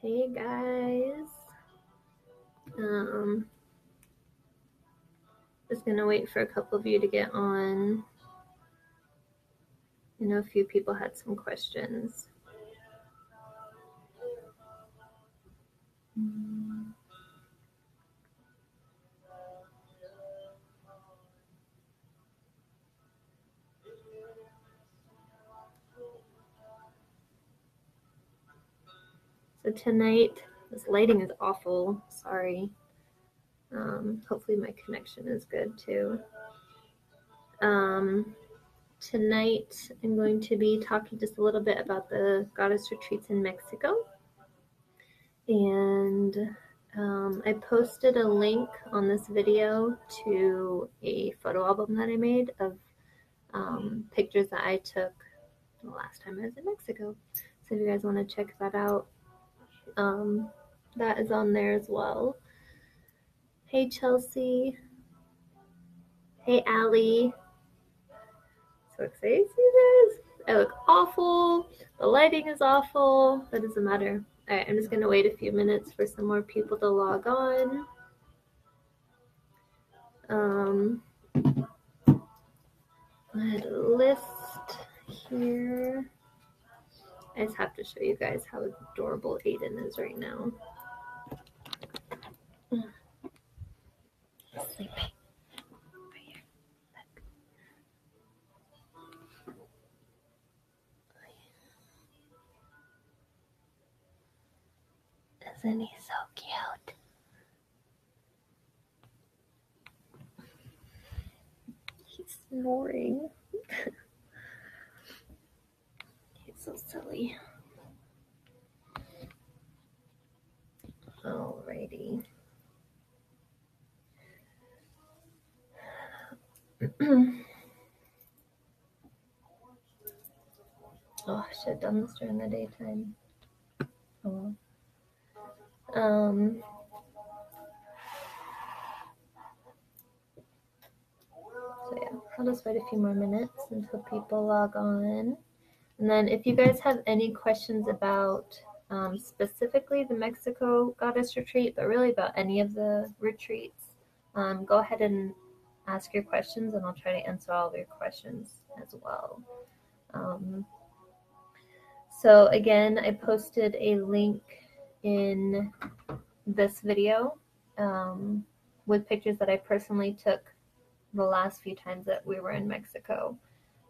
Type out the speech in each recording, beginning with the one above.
Hey guys, just gonna wait for a couple of you to get on. I know a few people had some questions. So tonight, this lighting is awful, sorry. Hopefully my connection is good too. Tonight I'm going to be talking just a little bit about the goddess retreats in Mexico. And I posted a link on this video to a photo album that I made of pictures that I took the last time I was in Mexico. So if you guys want to check that out, that is on there as well. Hey Chelsea. Hey Allie. So excited to see you guys. I look awful. The lighting is awful. That doesn't matter. Alright, I'm just going to wait a few minutes for some more people to log on. I had a list here. I just have to show you guys how adorable Aiden is right now. He's sleeping. Right here. Isn't he so cute? He's snoring. He's so silly. Alrighty. Oh, I should have done this during the daytime. Oh well. So yeah, I'll just wait a few more minutes until people log on. And then if you guys have any questions about specifically the Mexico Goddess Retreat, but really about any of the retreats, go ahead and ask your questions and I'll try to answer all of your questions as well. So again, I posted a link in this video with pictures that I personally took the last few times that we were in Mexico.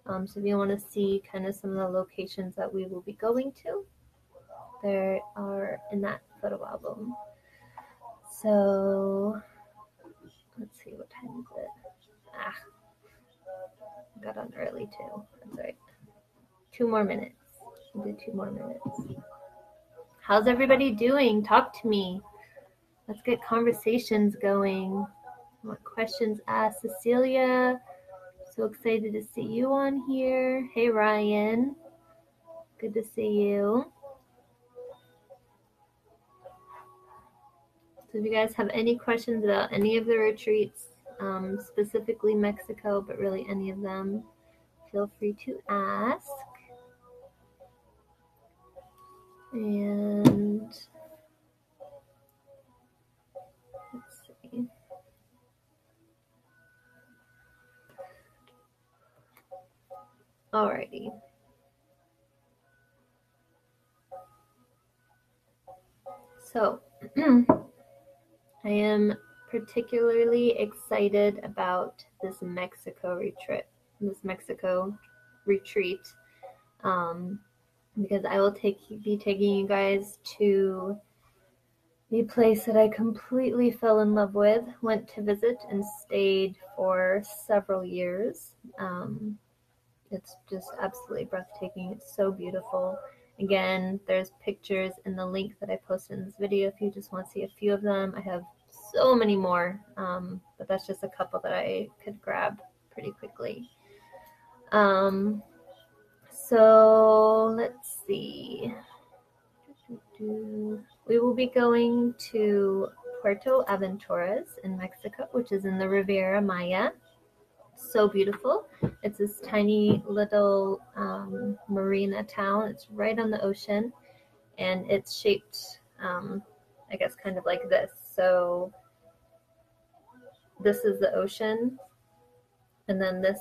So if you want to see kind of some of the locations that we will be going to, there are in that photo album. So let's see, what time is it? I got on early too. That's right. 2 more minutes. We'll do 2 more minutes. How's everybody doing? Talk to me. Let's get conversations going. What questions asked? Cecilia, so excited to see you on here. Hey Ryan, good to see you. So if you guys have any questions about any of the retreats, specifically Mexico, but really any of them, feel free to ask. And let's see. Alrighty. So I am particularly excited about this Mexico retreat. Because I will be taking you guys to a place that I completely fell in love with, went to visit, and stayed for several years. It's just absolutely breathtaking. It's so beautiful. Again, there's pictures in the link that I posted in this video if you just want to see a few of them. I have so many more, but that's just a couple that I could grab pretty quickly. So let's see. We will be going to Puerto Aventuras in Mexico, which is in the Riviera Maya. So beautiful. It's this tiny little marina town. It's right on the ocean, and it's shaped I guess kind of like this. So this is the ocean, and then this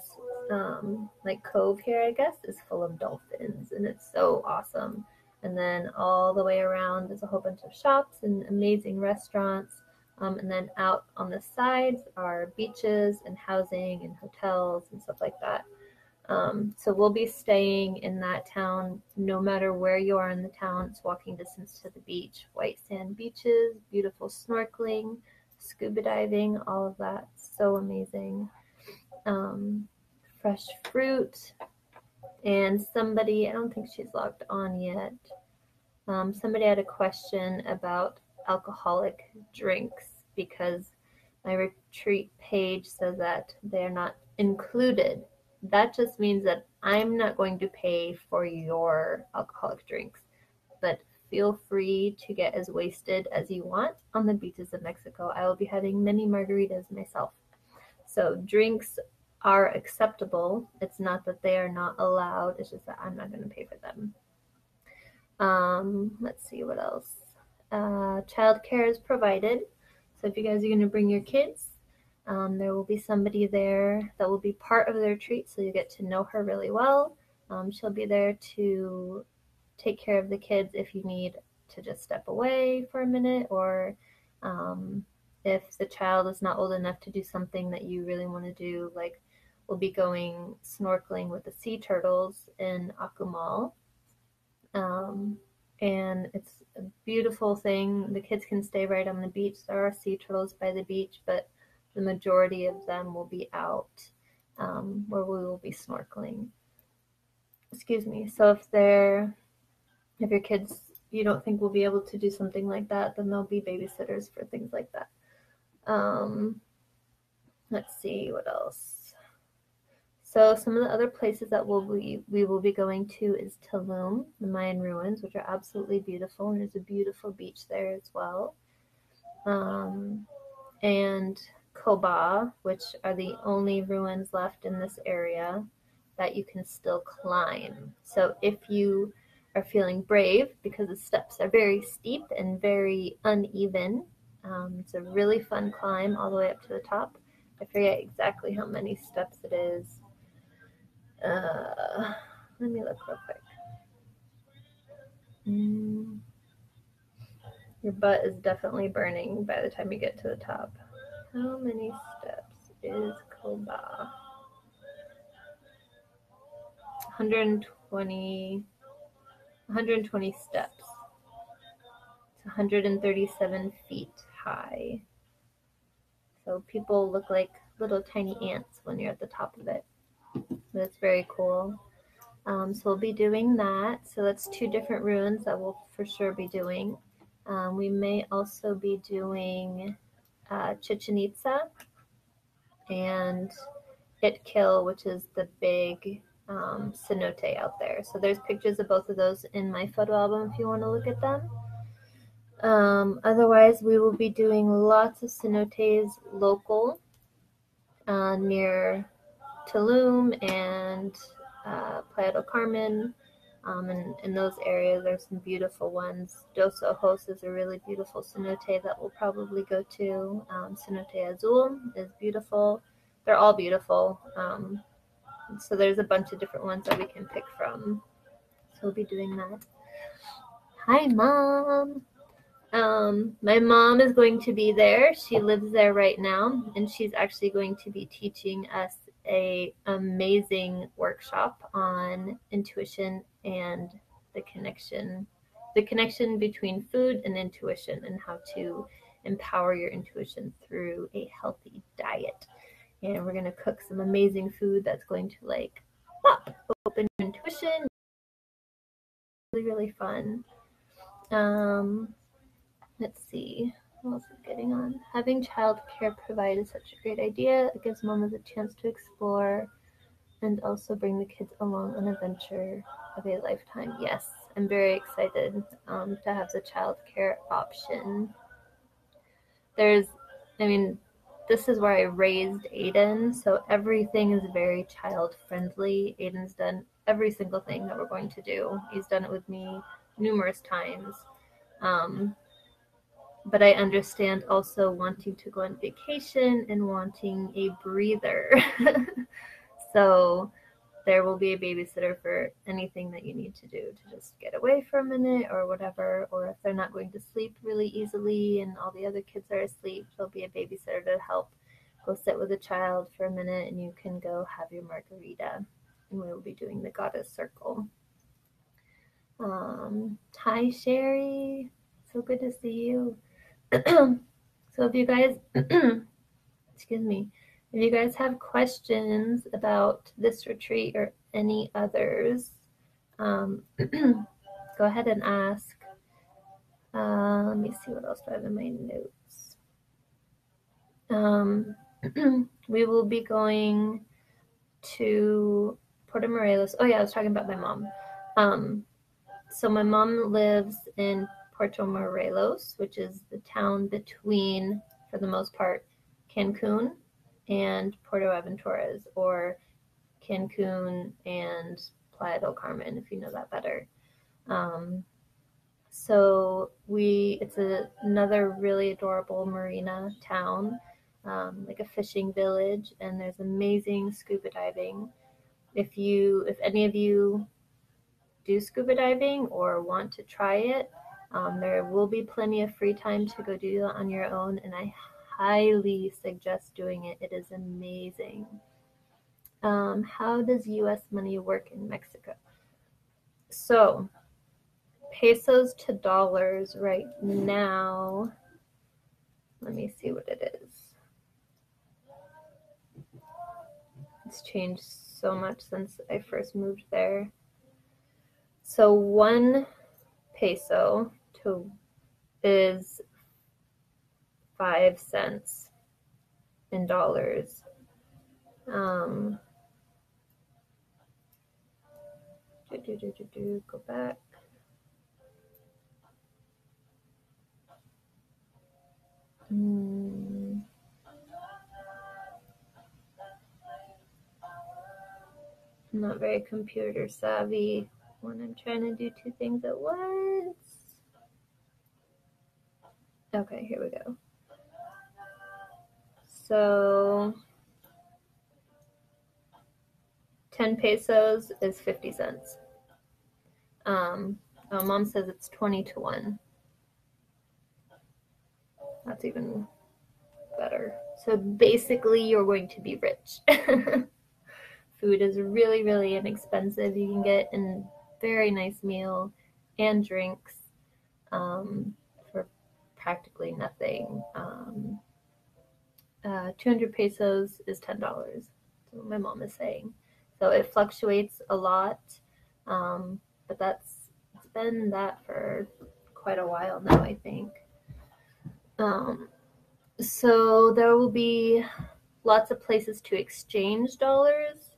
like cove here, I guess, is full of dolphins, and it's so awesome. And then all the way around is a whole bunch of shops and amazing restaurants. And then out on the sides are beaches and housing and hotels and stuff like that. So we'll be staying in that town no matter where you are in the town. It's walking distance to the beach, white sand beaches, beautiful snorkeling, scuba diving, all of that. So amazing. Fresh fruit. And somebody, I don't think she's logged on yet. Somebody had a question about alcoholic drinks because my retreat page says that they're not included. That just means that I'm not going to pay for your alcoholic drinks, but feel free to get as wasted as you want on the beaches of Mexico. I will be having many margaritas myself. So drinks are acceptable. It's not that they are not allowed. It's just that I'm not going to pay for them. Let's see what else. Childcare is provided. So if you guys are going to bring your kids, there will be somebody there that will be part of their treat, so you get to know her really well. She'll be there to take care of the kids if you need to just step away for a minute, or if the child is not old enough to do something that you really want to do, like we'll be going snorkeling with the sea turtles in Akumal. And it's a beautiful thing. The kids can stay right on the beach. There are sea turtles by the beach, but the majority of them will be out where we will be snorkeling. Excuse me. So if your kids you don't think will be able to do something like that, then there'll be babysitters for things like that. Let's see what else. So some of the other places that we will be going to is Tulum, the Mayan ruins, which are absolutely beautiful, and there's a beautiful beach there as well. And Koba, which are the only ruins left in this area that you can still climb. So if you are feeling brave, because the steps are very steep and very uneven, it's a really fun climb all the way up to the top. I forget exactly how many steps it is. Let me look real quick. Your butt is definitely burning by the time you get to the top. How many steps is Koba? 120 steps. It's 137 feet high. So people look like little tiny ants when you're at the top of it. That's very cool. So we'll be doing that. So that's 2 different ruins that we'll for sure be doing. We may also be doing Chichen Itza and Itkil, which is the big cenote out there. So there's pictures of both of those in my photo album if you want to look at them. Otherwise, we will be doing lots of cenotes local near Tulum and Playa del Carmen. And in those areas, there's some beautiful ones. Dos Ojos is a really beautiful cenote that we'll probably go to. Cenote Azul is beautiful. They're all beautiful. So there's a bunch of different ones that we can pick from. So we'll be doing that. Hi, Mom. My mom is going to be there. She lives there right now, and she's actually going to be teaching us a amazing workshop on intuition and the connection between food and intuition, and how to empower your intuition through a healthy diet. And we're going to cook some amazing food that's going to open your intuition. Really, really fun. Let's see. What else is getting on? Having childcare provide is such a great idea. It gives mamas a chance to explore and also bring the kids along on an adventure of a lifetime. Yes, I'm very excited to have the childcare option. This is where I raised Aiden, so everything is very child friendly. Aiden's done every single thing that we're going to do. He's done it with me numerous times. but I understand also wanting to go on vacation and wanting a breather. So there will be a babysitter for anything that you need to do to just get away for a minute or whatever. Or if they're not going to sleep really easily and all the other kids are asleep, there'll be a babysitter to help go sit with a child for a minute, and you can go have your margarita. And we will be doing the goddess circle. Hi, Sherry. So good to see you. So if you guys, excuse me, if you guys have questions about this retreat or any others, go ahead and ask. Let me see what else do I have in my notes. We will be going to Puerto Morelos. Oh yeah, I was talking about my mom. So my mom lives in Puerto Morelos, which is the town between, for the most part, Cancun and Puerto Aventuras, or Cancun and Playa del Carmen, if you know that better. So it's another really adorable marina town, like a fishing village, and there's amazing scuba diving. If any of you do scuba diving or want to try it, there will be plenty of free time to go do that on your own, and I highly suggest doing it. It is amazing. How does US money work in Mexico? So pesos to dollars right now, let me see what it is. It's changed so much since I first moved there. So 1 peso is 5 cents in dollars. Go back. I'm not very computer savvy when I'm trying to do 2 things at once. Okay, here we go. So 10 pesos is 50 cents. Mom says it's 20 to 1. That's even better. So basically, you're going to be rich. Food is really, really inexpensive. You can get a very nice meal and drinks for practically nothing. 200 pesos is $10. That's what my mom is saying. So it fluctuates a lot, but it's been that for quite a while now, I think. So there will be lots of places to exchange dollars.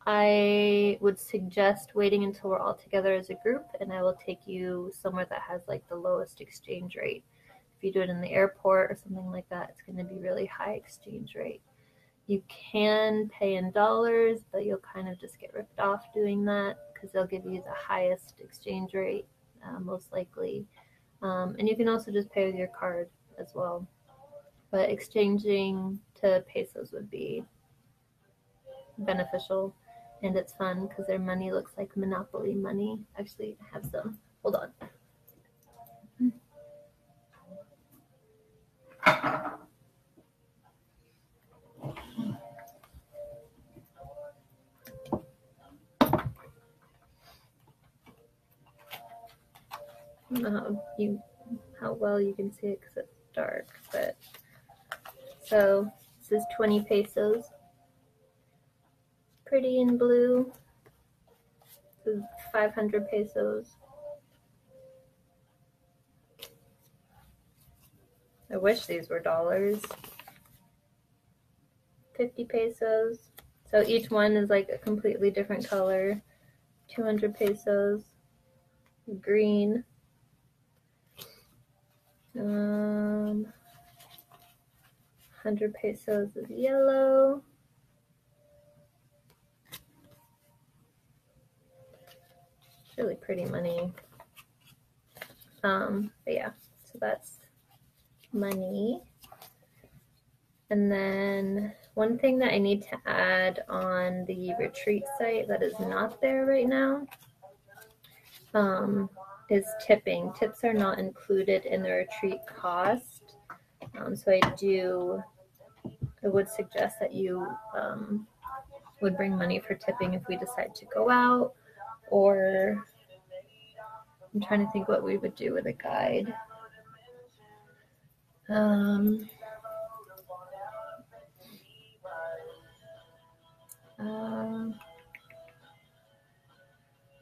I would suggest waiting until we're all together as a group, and I will take you somewhere that has like the lowest exchange rate. If you do it in the airport or something like that, it's going to be really high exchange rate. You can pay in dollars, but you'll kind of just get ripped off doing that because they'll give you the highest exchange rate, most likely. And you can also just pay with your card as well. But exchanging to pesos would be beneficial, and it's fun because their money looks like Monopoly money. Actually, I have some. Hold on. I don't know how well you can see it because it's dark, but so this is 20 pesos. Pretty in blue. This is 500 pesos. I wish these were dollars. 50 pesos. So each one is like a completely different color. 200 pesos. Green. 100 pesos is yellow. It's really pretty money. But yeah, so that's money. And then one thing that I need to add on the retreat site that is not there right now is tipping. Tips are not included in the retreat cost. So I would suggest that you would bring money for tipping if we decide to go out, or I'm trying to think what we would do with a guide.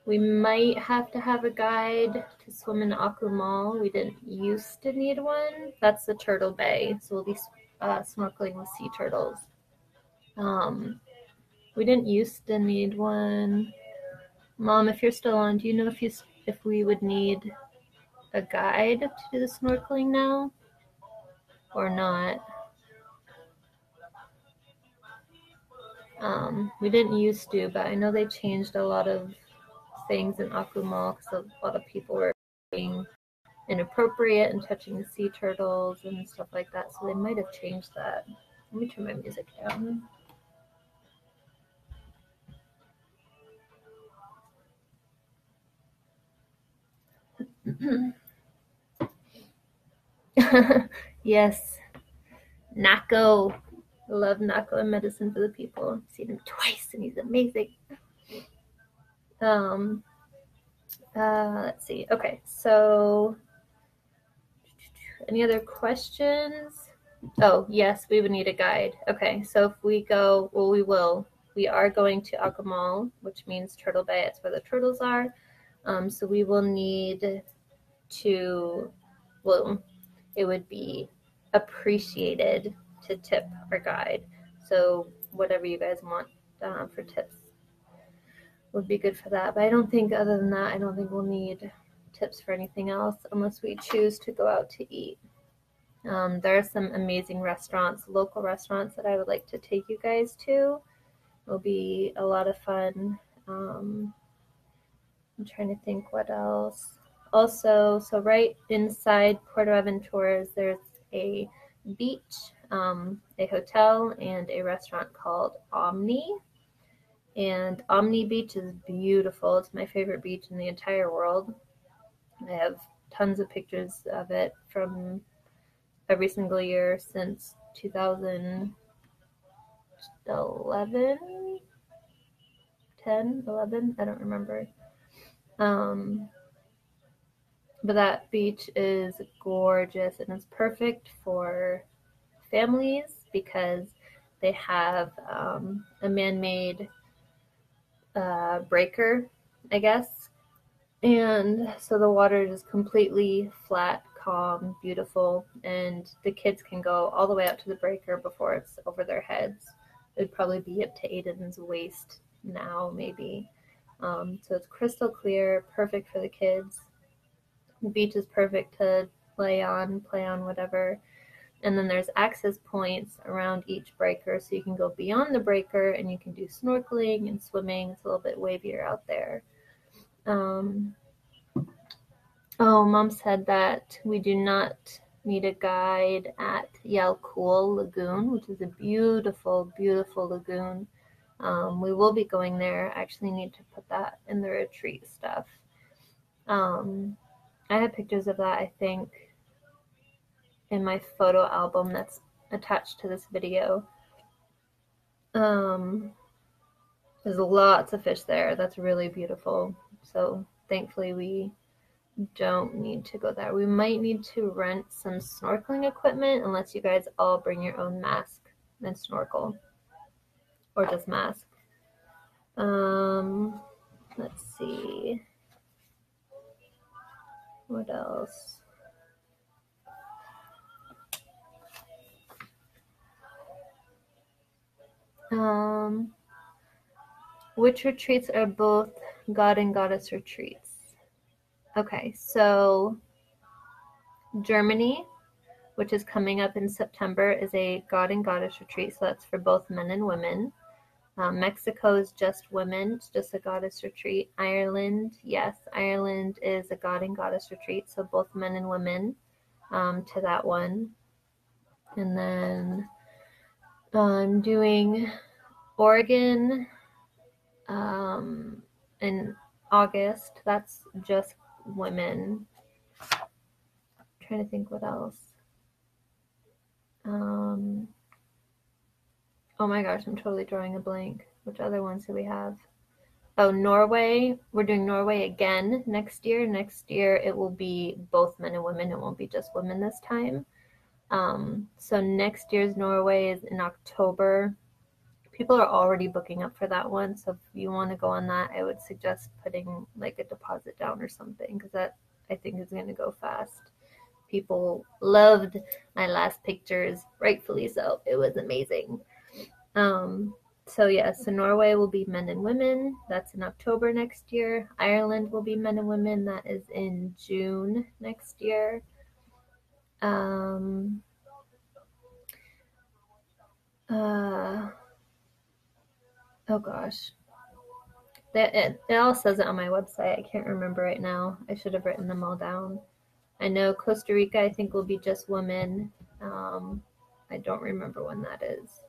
We might have to have a guide to swim in Aqua Mall. We didn't used to need one. That's the Turtle Bay, so we'll be snorkeling with sea turtles. We didn't used to need one. Mom, if you're still on, do you know if we would need a guide to do the snorkeling now or not? We didn't used to, but I know they changed a lot of things in Aqua Mall because a lot of people were being inappropriate and touching the sea turtles and stuff like that, so they might have changed that. Let me turn my music down. Yes, Nako. I love Nako and Medicine for the People. I've seen him twice and he's amazing. Let's see. Okay, so any other questions? Oh, yes, we would need a guide. Okay, so if we go, well, we will. We are going to Aqua Mall, which means Turtle Bay. It's where the turtles are. So we will need to, well, it would be appreciated to tip our guide. So whatever you guys want for tips would be good for that. But I don't think, other than that, I don't think we'll need tips for anything else unless we choose to go out to eat. There are some amazing restaurants, local restaurants that I would like to take you guys to. It'll be a lot of fun. I'm trying to think what else. Also, so right inside Puerto Aventuras, there's a beach, a hotel, and a restaurant called Omni. And Omni Beach is beautiful. It's my favorite beach in the entire world. I have tons of pictures of it from every single year since 2011, 10, 11, I don't remember. But that beach is gorgeous and it's perfect for families because they have a man-made breaker, I guess. And so the water is completely flat, calm, beautiful, and the kids can go all the way out to the breaker before it's over their heads. It would probably be up to Aiden's waist now, maybe. So it's crystal clear, perfect for the kids. The beach is perfect to lay on, play on, whatever. And then there's access points around each breaker, so you can go beyond the breaker and you can do snorkeling and swimming. It's a little bit wavier out there. Mom said that we do not need a guide at Yalcool Lagoon, which is a beautiful, beautiful lagoon. We will be going there. I actually need to put that in the retreat stuff. I have pictures of that, I think, in my photo album that's attached to this video. There's lots of fish there. That's really beautiful. So thankfully we don't need to go there. We might need to rent some snorkeling equipment unless you guys all bring your own mask and snorkel. Or just mask. Let's see. What else? Which retreats are both God and Goddess retreats? Okay, so Germany, which is coming up in September, is a God and Goddess retreat, so that's for both men and women. Mexico is just women, it's just a goddess retreat. Ireland, yes, Ireland is a god and goddess retreat, so both men and women to that one. And then I'm doing Oregon in August. That's just women. I'm trying to think what else. Oh my gosh, I'm totally drawing a blank. Which other ones do we have? Oh, Norway. We're doing Norway again next year. Next year it will be both men and women. It won't be just women this time. So next year's Norway is in October. People are already booking up for that one. So if you want to go on that, I would suggest putting like a deposit down or something, because that I think is going to go fast. People loved my last pictures, rightfully so. It was amazing. So yeah, so Norway will be men and women. That's in October next year. Ireland will be men and women. That is in June next year. Oh gosh. It all says it on my website. I can't remember right now. I should have written them all down. I know Costa Rica, I think, will be just women. I don't remember when that is.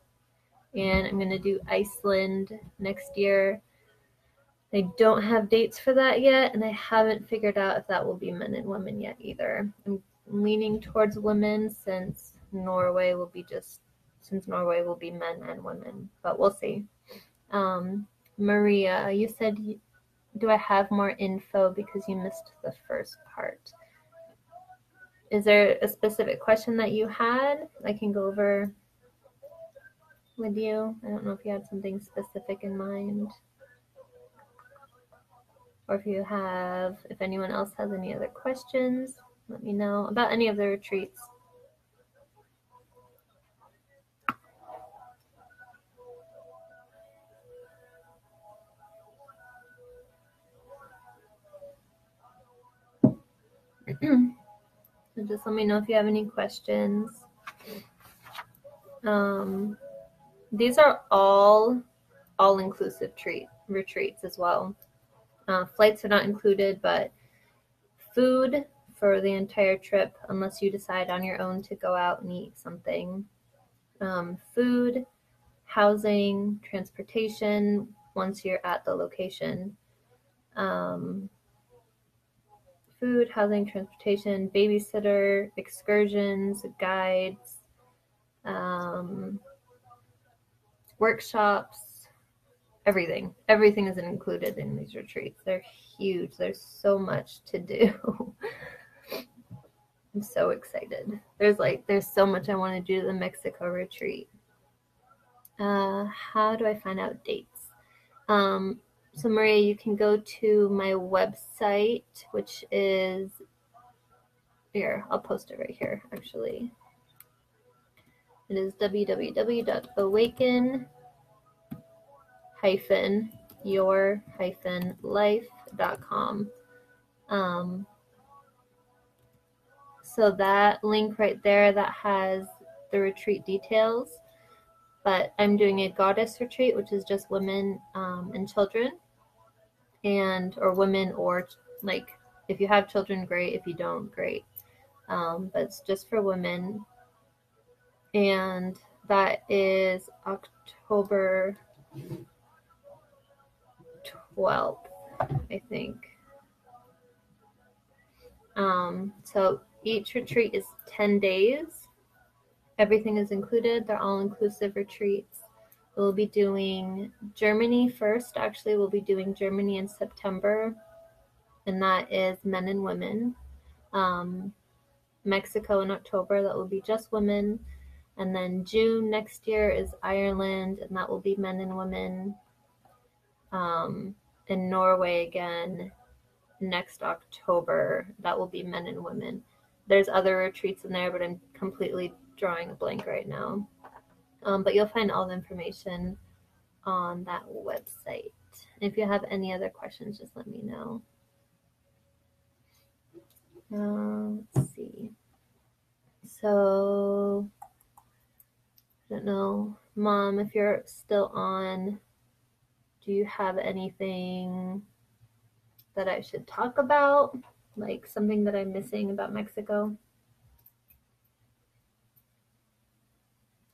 And I'm going to do Iceland next year. I don't have dates for that yet, and I haven't figured out if that will be men and women yet either. I'm leaning towards women since Norway will be men and women, but we'll see. Maria, you said, do I have more info because you missed the first part? Is there a specific question that you had I can go over with you? I don't know if you had something specific in mind, or if anyone else has any other questions, let me know about any of the retreats. So just let me know if you have any questions. These are all inclusive retreats as well. Flights are not included, but food for the entire trip, unless you decide on your own to go out and eat something. Food, housing, transportation once you're at the location. Food, housing, transportation, babysitter, excursions, guides, workshops, everything. Everything is included in these retreats. They're huge. There's so much to do. I'm so excited. There's so much I want to do the Mexico retreat. How do I find out dates? So Maria, you can go to my website, which is here. I'll post it right here, actually. It is www.awaken-your-life.com. So that link right there, that has the retreat details. But I'm doing a goddess retreat, which is just women and children, or women, or like if you have children, great. If you don't, great. But it's just for women, and that is October 12th, I think. So each retreat is 10 days. Everything is included. They're all inclusive retreats. We'll be doing Germany first. Actually, we'll be doing Germany in September, and that is men and women. Mexico in October, that will be just women. And then June next year is Ireland, and that will be men and women. And Norway again next October, that will be men and women. There's other retreats in there, but I'm completely drawing a blank right now. But you'll find all the information on that website. If you have any other questions, just let me know. Let's see. So, I don't know, Mom, if you're still on. do you have anything that I should talk about? Like something that I'm missing about Mexico?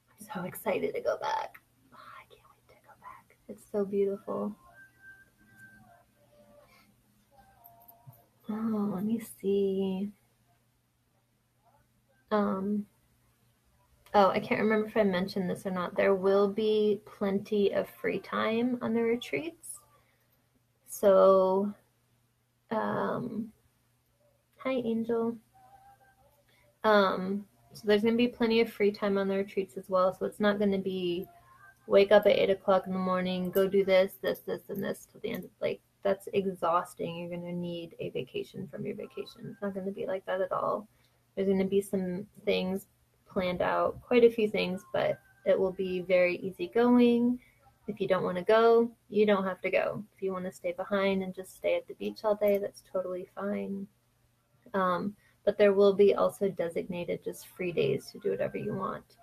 I'm so excited to go back. Oh, I can't wait to go back. It's so beautiful. Oh, let me see. Oh, I can't remember if I mentioned this or not. There will be plenty of free time on the retreats. So, hi, Angel. So there's going to be plenty of free time on the retreats as well. So it's not going to be wake up at 8 o'clock in the morning, go do this, this, and this till the end. Like, that's exhausting. You're going to need a vacation from your vacation. It's not going to be like that at all. There's going to be some things planned out, quite a few things, but it will be very easygoing. If you don't want to go, you don't have to go. If you want to stay behind and just stay at the beach all day, that's totally fine. But there will be also designated just free days to do whatever you want.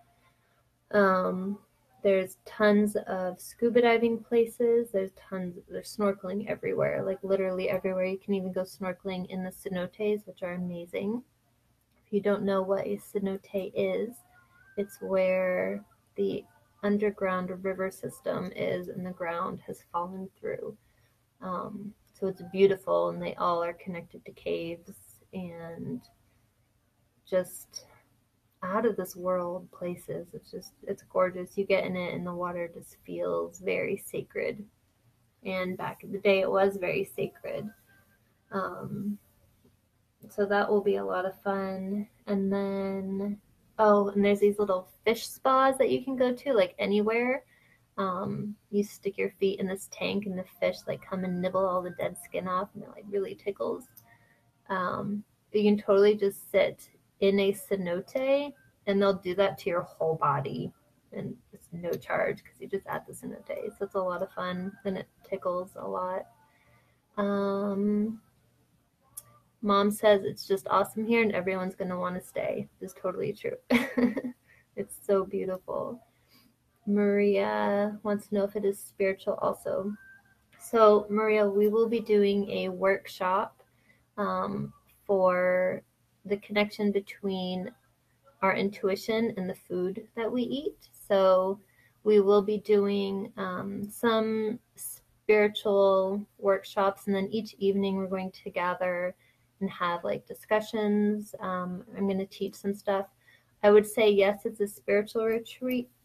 There's tons of scuba diving places. There's snorkeling everywhere, like literally everywhere. You can even go snorkeling in the cenotes, which are amazing. If you don't know what a cenote is, it's where the underground river system is and the ground has fallen through. So it's beautiful, and they all are connected to caves and just out of this world places. It's gorgeous. You get in it and the water just feels very sacred. And back in the day, it was very sacred. So that will be a lot of fun. And then, and there's these little fish spas that you can go to, like anywhere. You stick your feet in this tank and the fish like come and nibble all the dead skin off, and it like really tickles. You can totally just sit in a cenote and they'll do that to your whole body, and it's no charge because you just add the cenote. So it's a lot of fun and it tickles a lot. Mom says it's just awesome here and everyone's going to want to stay. It's totally true. It's so beautiful. Maria wants to know if it is spiritual also. So Maria, we will be doing a workshop for the connection between our intuition and the food that we eat. So we will be doing some spiritual workshops, and then each evening we're going to gather and have like discussions. I'm going to teach some stuff. I would say yes, it's a spiritual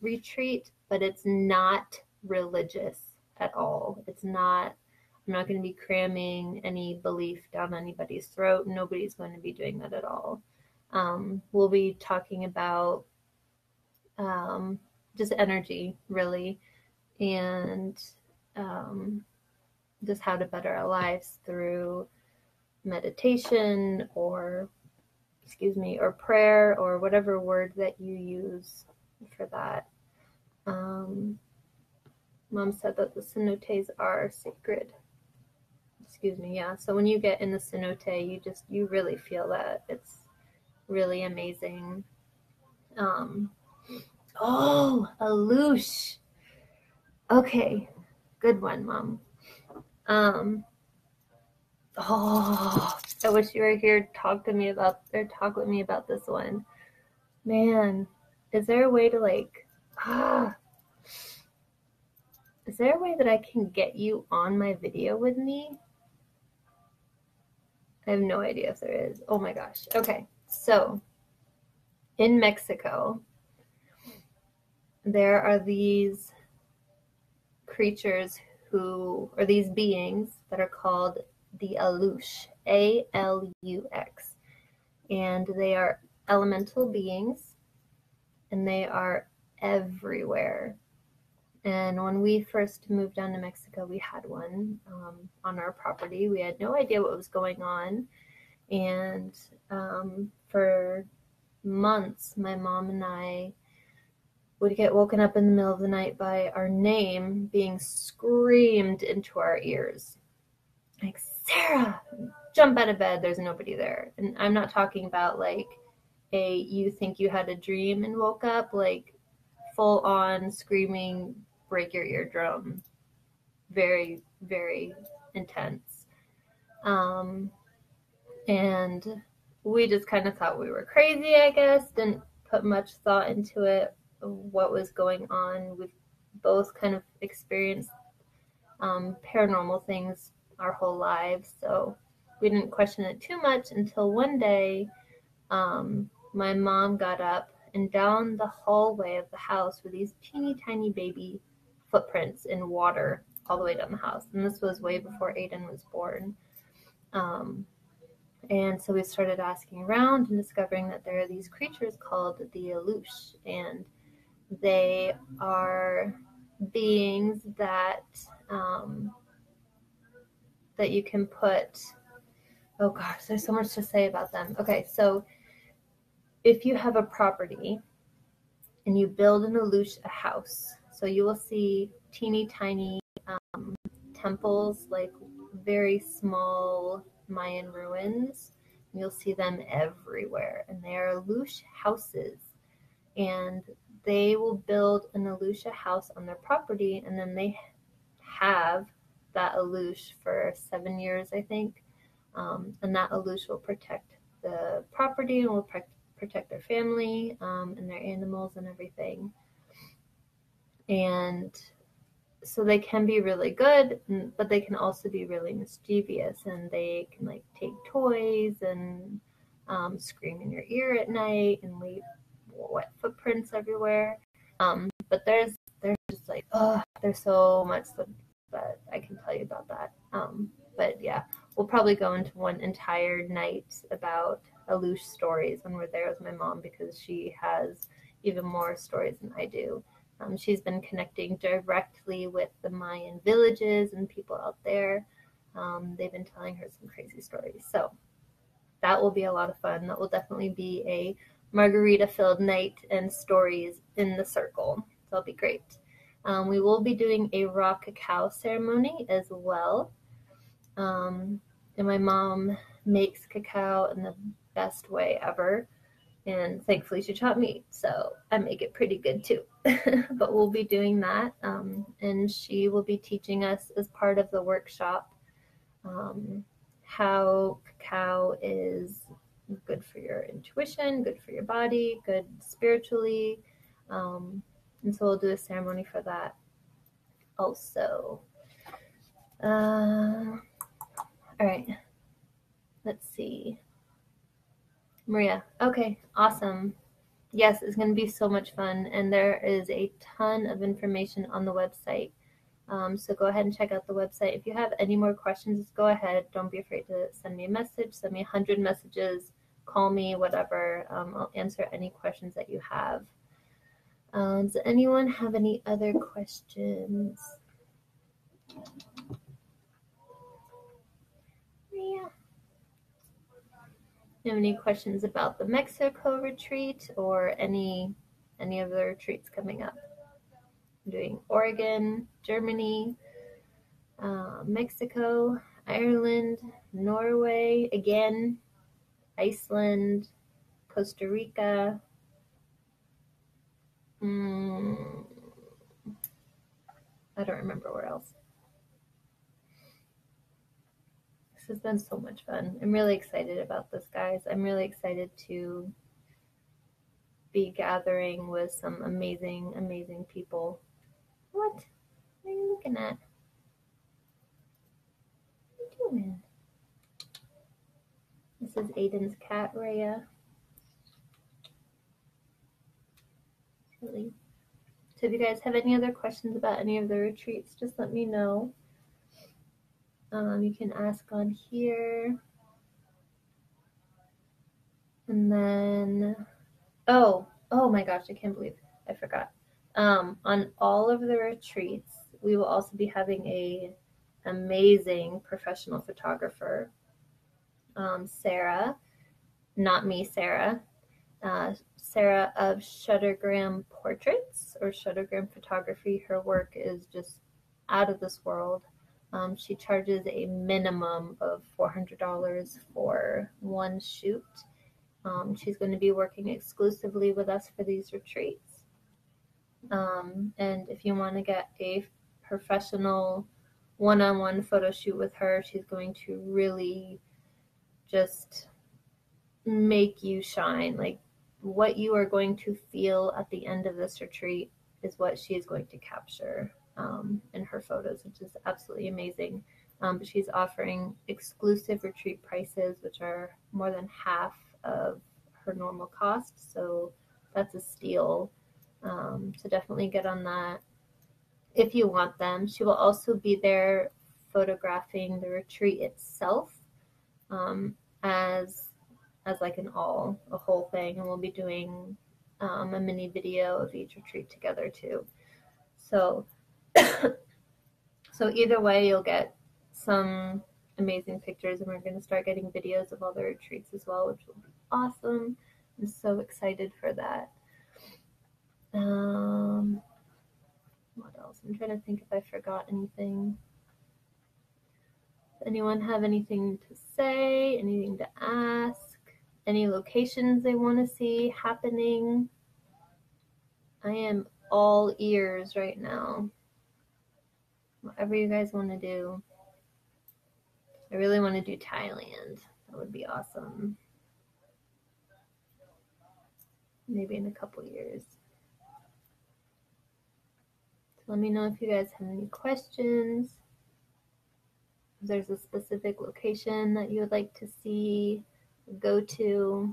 retreat, but it's not religious at all. It's not. I'm not going to be cramming any belief down anybody's throat. Nobody's going to be doing that at all. We'll be talking about just energy, really, and just how to better our lives through meditation or prayer or whatever word that you use for that. Mom said that the cenotes are sacred. Yeah. So when you get in the cenote, you really feel that. It's really amazing. Aloosh. Okay. Good one, Mom. I wish you were here to talk with me about this one. Man, is there a way to is there a way that I can get you on my video with me? I have no idea if there is. Oh my gosh. Okay. So in Mexico, there are these creatures these beings that are called the Alux, A-L-U-X. And they are elemental beings, and they are everywhere. And when we first moved down to Mexico, we had one on our property. We had no idea what was going on. And for months, my mom and I would get woken up in the middle of the night by our name being screamed into our ears. Like, Sarah, jump out of bed, there's nobody there. And I'm not talking about like you think you had a dream and woke up, like full on screaming, break your eardrum very, very intense. And we just kind of thought we were crazy, I guess, didn't put much thought into it, what was going on. We've both kind of experienced paranormal things our whole lives, so we didn't question it too much until one day my mom got up, and down the hallway of the house were these teeny tiny baby footprints in water all the way down the house. And this was way before Aiden was born. And so we started asking around and discovering that there are these creatures called the Alush, and they are beings that that you can put. Oh gosh, there's so much to say about them. Okay, so if you have a property and you build an Alush a house, so you will see teeny tiny temples, like very small Mayan ruins. You'll see them everywhere, and they are Alush houses. And they will build an Alusha house on their property, and then they have that Alush for 7 years, I think. And that Alush will protect the property and will protect their family and their animals and everything. And so they can be really good, but they can also be really mischievous, and they can like take toys and scream in your ear at night and leave wet footprints everywhere. But there's just like, oh, there's so much that I can tell you about that. But yeah, we'll probably go into one entire night about Alush stories when we're there with my mom, because she has even more stories than I do. She's been connecting directly with the Mayan villages and people out there. They've been telling her some crazy stories. So that will be a lot of fun. That will definitely be a margarita-filled night and stories in the circle. So that'll be great. We will be doing a raw cacao ceremony as well. And my mom makes cacao in the best way ever. And thankfully she taught me, so I make it pretty good too. But we'll be doing that, and she will be teaching us as part of the workshop how cacao is good for your intuition, good for your body, good spiritually, and so we'll do a ceremony for that also. All right, let's see. Maria, okay, awesome. Yes, it's going to be so much fun, and there is a ton of information on the website. So go ahead and check out the website. If you have any more questions, just go ahead. Don't be afraid to send me a message. Send me 100 messages. Call me, whatever. I'll answer any questions that you have. Does anyone have any other questions? Yeah. You have any questions about the Mexico retreat or any of the retreats coming up? I'm doing Oregon, Germany, Mexico, Ireland, Norway, again, Iceland, Costa Rica. I don't remember where else. This has been so much fun. I'm really excited about this, guys. I'm really excited to be gathering with some amazing, amazing people. What are you looking at? What are you doing? This is Aiden's cat, Rhea. Really. So if you guys have any other questions about any of the retreats, just let me know. You can ask on here. And then, oh my gosh, I can't believe I forgot. On all of the retreats, we will also be having a amazing professional photographer, Sarah, not me, Sarah, Sarah of Shuttergram Portraits or Shuttergram Photography. Her work is just out of this world. She charges a minimum of $400 for one shoot. She's going to be working exclusively with us for these retreats. And if you want to get a professional one-on-one photo shoot with her. She's going to really just make you shine. Like, what you are going to feel at the end of this retreat is what she is going to capture in her photos, which is absolutely amazing. But she's offering exclusive retreat prices, which are more than half of her normal cost. So that's a steal. So definitely get on that if you want them. She will also be there photographing the retreat itself um, as like a whole thing, and we'll be doing a mini video of each retreat together too. So so either way, you'll get some amazing pictures, and we're going to start getting videos of all the retreats as well, which will be awesome. I'm so excited for that. What else? I'm trying to think if I forgot anything. Does anyone have anything to say? Anything to ask? Any locations they want to see happening? I am all ears right now. Whatever you guys want to do. I really want to do Thailand. That would be awesome. Maybe in a couple years. So let me know if you guys have any questions. If there's a specific location that you would like to see, go to,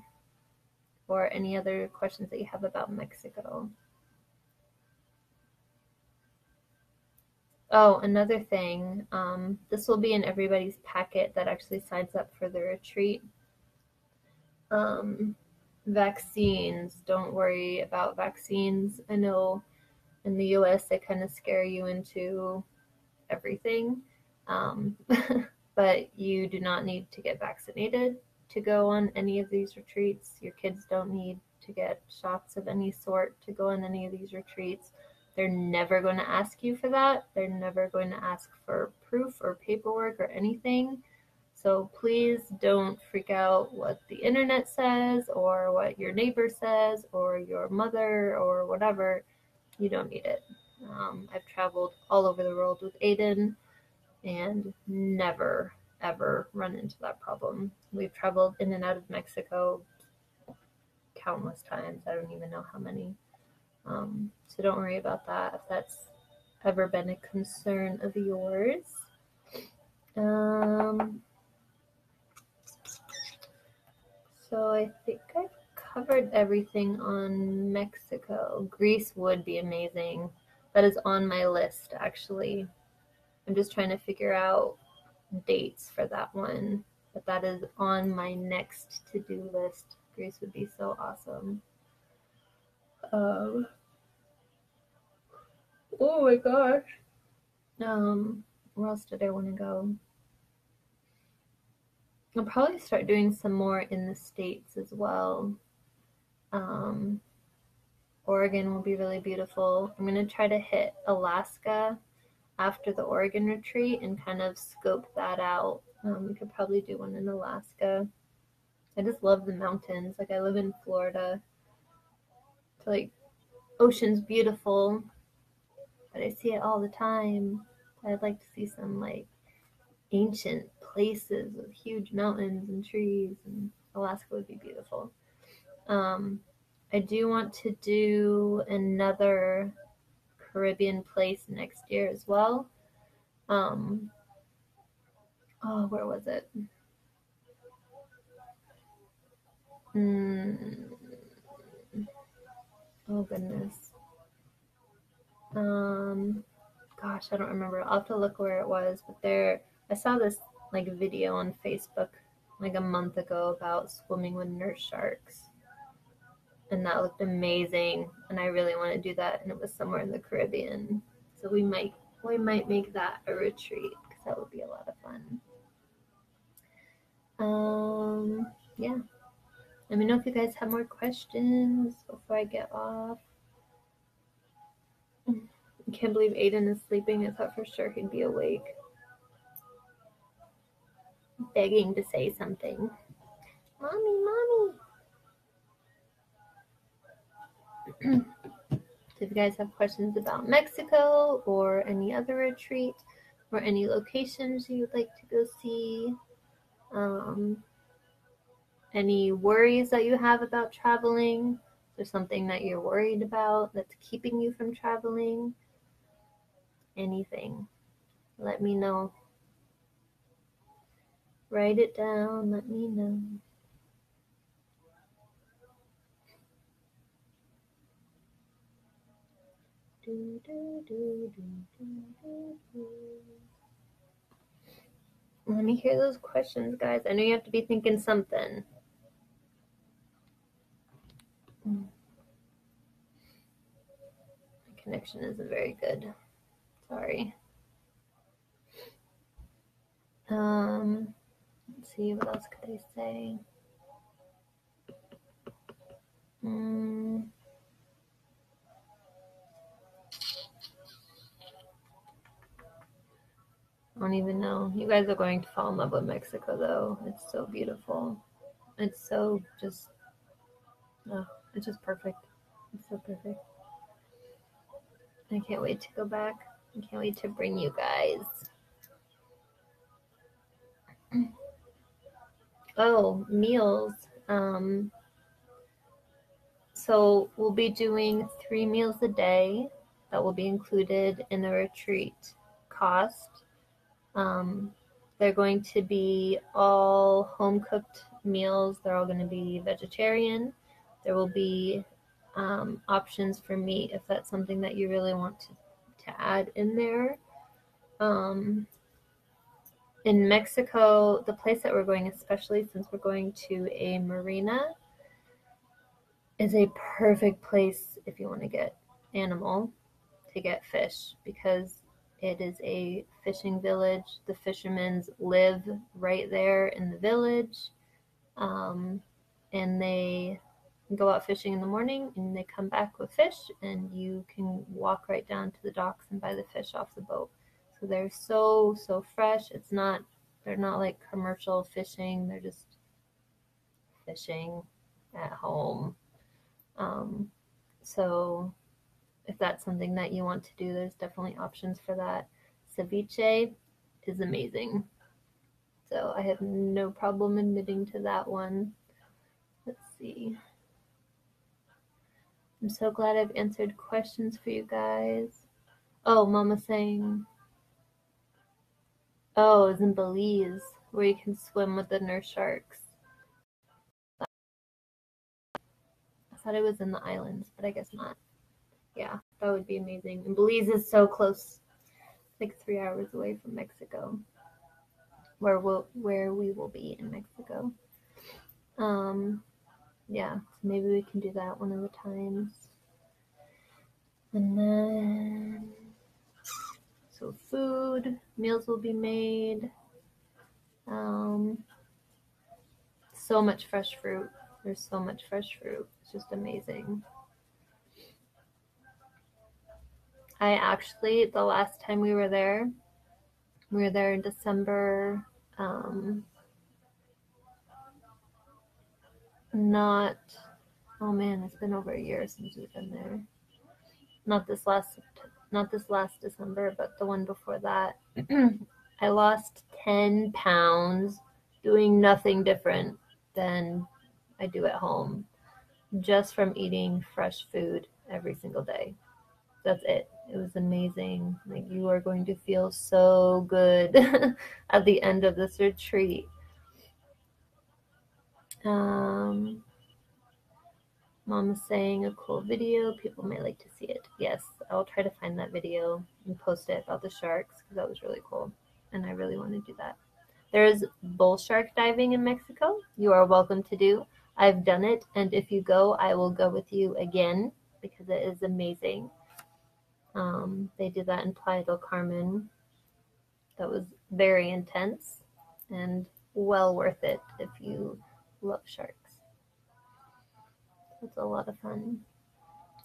or any other questions that you have about Mexico. Oh, another thing, this will be in everybody's packet that actually signs up for the retreat. Vaccines, don't worry about vaccines. I know in the US they kind of scare you into everything, but you do not need to get vaccinated to go on any of these retreats. Your kids don't need to get shots of any sort to go on any of these retreats. They're never going to ask you for that. They're never going to ask for proof or paperwork or anything. So please don't freak out what the internet says or what your neighbor says or your mother or whatever. You don't need it. I've traveled all over the world with Aiden and never, ever run into that problem. We've traveled in and out of Mexico countless times. I don't even know how many. So don't worry about that if that's ever been a concern of yours. So I think I've covered everything on Mexico. Greece would be amazing. That is on my list, actually. I'm just trying to figure out dates for that one, but that is on my next to-do list. Greece would be so awesome. Oh my gosh. Where else did I want to go? I'll probably start doing some more in the States as well. Oregon will be really beautiful. I'm going to try to hit Alaska after the Oregon retreat and kind of scope that out. We could probably do one in Alaska. I just love the mountains. Like, I live in Florida. So, like, ocean's beautiful, but I see it all the time. I'd like to see some, like, ancient places with huge mountains and trees, and Alaska would be beautiful. I do want to do another Caribbean place next year as well. Where was it? Oh goodness. Gosh, I don't remember. I'll have to look where it was, but I saw this like video on Facebook like a month ago about swimming with nurse sharks, and that looked amazing, and I really want to do that, and it was somewhere in the Caribbean. So we might make that a retreat because that would be a lot of fun. Yeah. Let me know if you guys have more questions before I get off. I can't believe Aiden is sleeping. I thought for sure he'd be awake, begging to say something. Mommy, mommy. So if you guys have questions about Mexico or any other retreat, or any locations you'd like to go see, any worries that you have about traveling, or something that you're worried about that's keeping you from traveling, anything, let me know. Write it down, let me know. Let me hear those questions, guys. I know you have to be thinking something. My connection isn't very good. Sorry. Let's see, what else could I say? I don't even know. You guys are going to fall in love with Mexico, though. It's so beautiful. It's so just, oh, it's just perfect. It's so perfect. I can't wait to go back. I can't wait to bring you guys. Oh, meals. So we'll be doing 3 meals a day that will be included in the retreat cost. They're going to be all home cooked meals. They're all going to be vegetarian. There will be options for meat if that's something that you really want to add in there. In Mexico, the place that we're going, especially since we're going to a marina, is a perfect place if you want to get animal, to get fish, because it is a fishing village. The fishermen live right there in the village, and they go out fishing in the morning and they come back with fish, and you can walk right down to the docks and buy the fish off the boat. So they're so fresh. They're not like commercial fishing. They're just fishing at home. So if that's something that you want to do, there's definitely options for that. Ceviche is amazing. So I have no problem admitting to that one. Let's see. I'm so glad I've answered questions for you guys. Oh, Mama's saying, oh, it's in Belize where you can swim with the nurse sharks. I thought it was in the islands, but I guess not. Yeah, that would be amazing. And Belize is so close, like 3 hours away from Mexico, where we will be in Mexico. Yeah, so maybe we can do that one of the times. And then, so food, meals will be made. So much fresh fruit. There's so much fresh fruit. It's just amazing. I actually, the last time we were there in December. Oh man, it's been over a year since we've been there. Not this last December, but the one before that. I lost 10 pounds doing nothing different than I do at home, just from eating fresh food every single day. That's it. It was amazing. Like, you are going to feel so good at the end of this retreat. Mom is saying a cool video. People may like to see it. Yes, I'll try to find that video and post it about the sharks because that was really cool. And I really want to do that. There's bull shark diving in Mexico. You are welcome to do. I've done it. And if you go, I will go with you again because it is amazing. They did that in Playa del Carmen. That was very intense and well worth it if you love sharks. It's a lot of fun.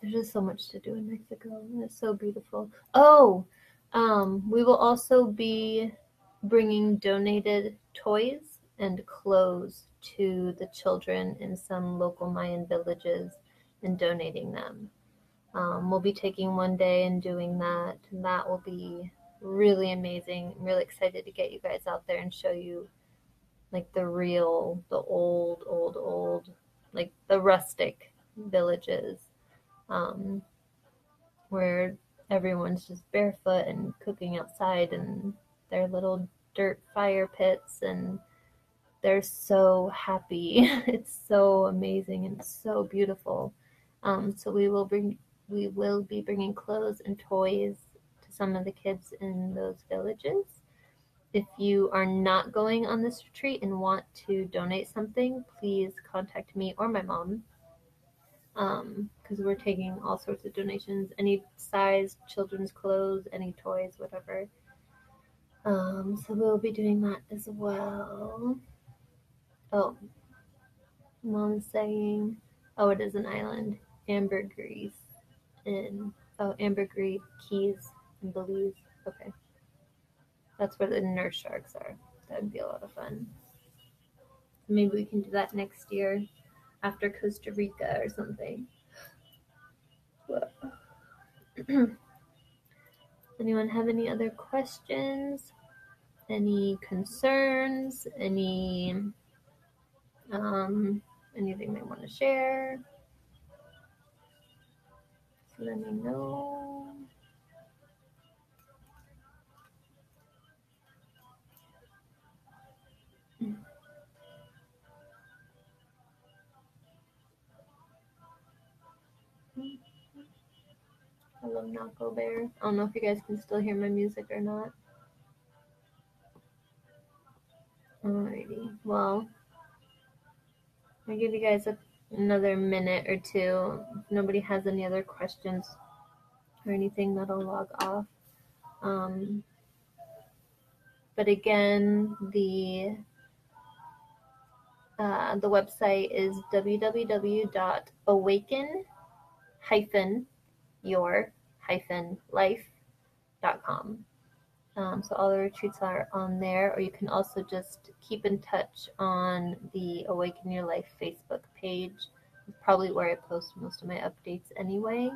There's just so much to do in Mexico. It's so beautiful. Oh, we will also be bringing donated toys and clothes to the children in some local Mayan villages and donating them. We'll be taking one day and doing that, and that will be really amazing. I'm really excited to get you guys out there and show you like the real, the old, like the rustic villages, um, where everyone's just barefoot and cooking outside in their little dirt fire pits, and they're so happy. It's so amazing and so beautiful. So we will be bringing clothes and toys to some of the kids in those villages. If you are not going on this retreat and want to donate something, please contact me or my mom, because we're taking all sorts of donations, any size, children's clothes, any toys, whatever. So we'll be doing that as well. Oh, mom's saying, oh, it is an island, Ambergris in Ambergris Keys in Belize. Okay, that's where the nurse sharks are. That'd be a lot of fun. Maybe we can do that next year after Costa Rica or something. Anyone have any other questions? Any concerns? Anything they want to share? So let me know. Hello, Naco Bear. I don't know if you guys can still hear my music or not. Alrighty. Well, I'll give you guys another minute or two. If nobody has any other questions or anything, that'll log off. But again, the website is www.awaken-your-life.com. So all the retreats are on there, or you can also just keep in touch on the Awaken Your Life Facebook page. It's probably where I post most of my updates anyway.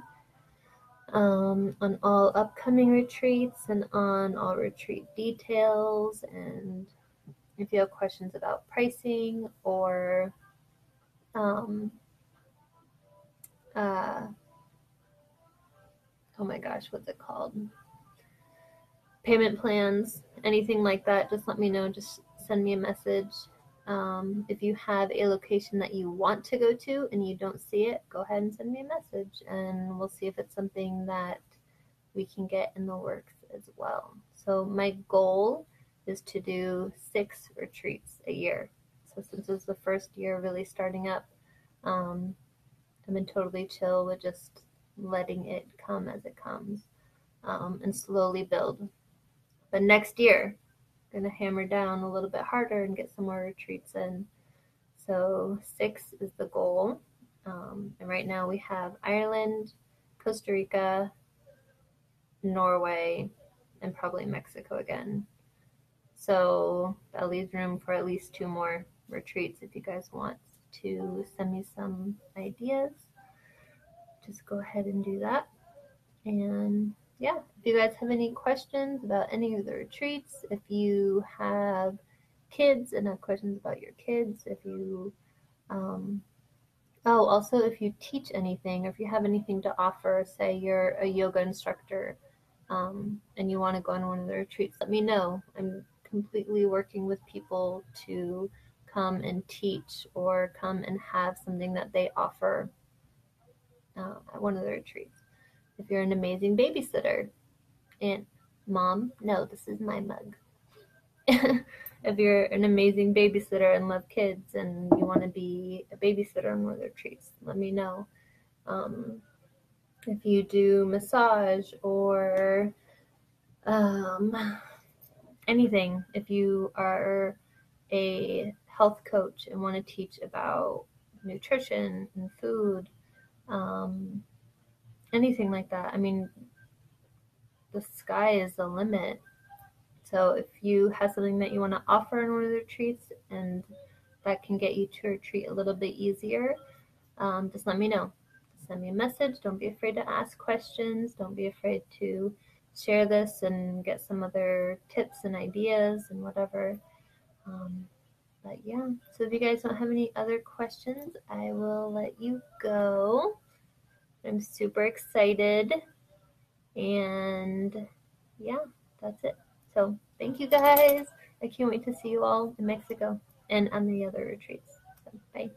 On all upcoming retreats and on all retreat details. And if you have questions about pricing or oh my gosh, what's it called? Payment plans, anything like that, just let me know. Just send me a message. If you have a location that you want to go to and you don't see it, go ahead and send me a message, and we'll see if it's something that we can get in the works as well. So my goal is to do 6 retreats a year. So since it's the first year really starting up, I've been totally chill with just letting it come as it comes, and slowly build. But next year, I'm gonna hammer down a little bit harder and get some more retreats in. So 6 is the goal. And right now we have Ireland, Costa Rica, Norway, and probably Mexico again. So that leaves room for at least 2 more retreats. If you guys want to send me some ideas, just go ahead and do that. And yeah, if you guys have any questions about any of the retreats, if you have kids and have questions about your kids, if you also if you teach anything, or if you have anything to offer, say you're a yoga instructor, and you want to go on one of the retreats, let me know. I'm completely working with people to come and teach or come and have something that they offer at one of the retreats. If you're an amazing babysitter, and mom, no, this is my mug. If you're an amazing babysitter and love kids and you want to be a babysitter on one of the retreats, let me know. If you do massage or anything, if you are a health coach and want to teach about nutrition and food, anything like that. I mean, the sky is the limit. So if you have something that you want to offer in one of the retreats and that can get you to a retreat a little bit easier, just let me know. Send me a message. Don't be afraid to ask questions. Don't be afraid to share this and get some other tips and ideas and whatever. But yeah, so if you guys don't have any other questions, I will let you go. I'm super excited, and yeah, that's it. So thank you guys. I can't wait to see you all in Mexico and on the other retreats. So bye.